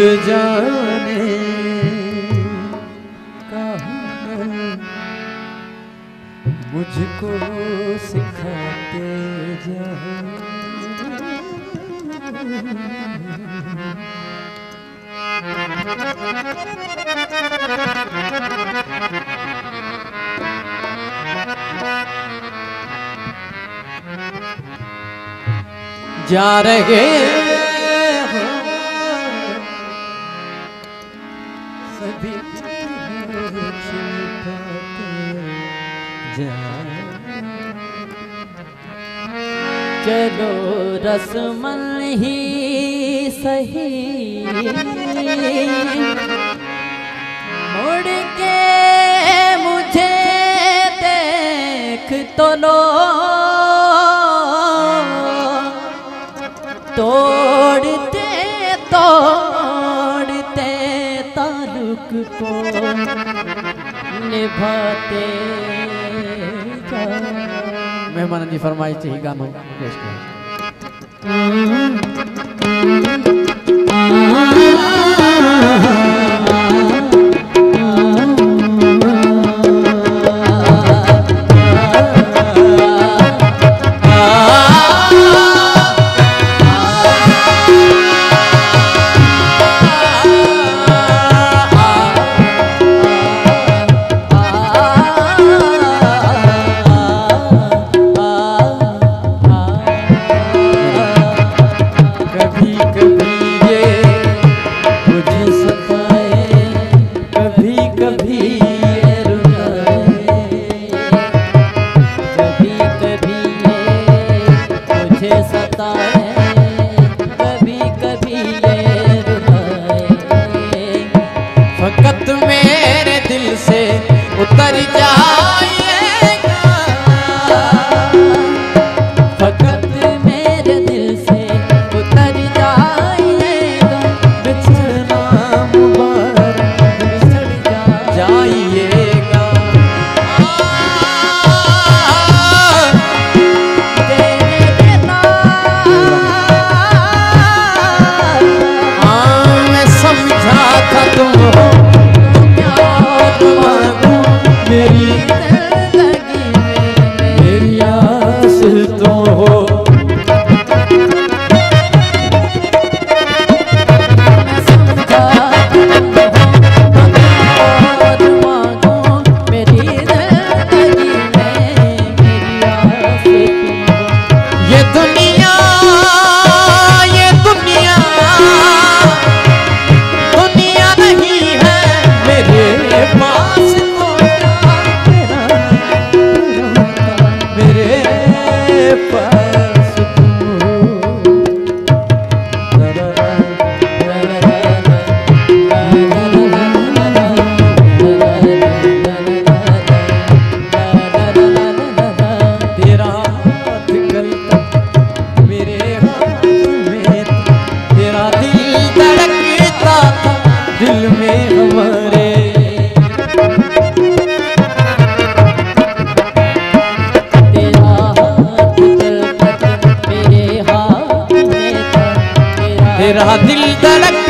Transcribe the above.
जाने का हुनर मुझको सिखाते जाओ। जा रहे हो सभी चलो रस्मन ही सही मुड़ के मुझे देख तो लो, तोड़ते तोड़ते ताल्लुक को निभाते जाओ। मेहमान जी फरमाइश ही गाना पेश करें। फकत मेरे दिल से उतर जाइएगा, फकत मेरे दिल से उतर जाइएगा, बिछड़ना मुबारक बिछड़ जाइएगा। मैं समझा था तुम हो मेरी जिंदगी में मेरी आस तुम हो। मैं समझा और मांगो मेरी जिंदगी में मेरी आस तुम हो। ये दुनिया नहीं है मेरे पास दिल में हमारे तेरा हाथ मेरे हाथ में था, तेरा दिल धड़क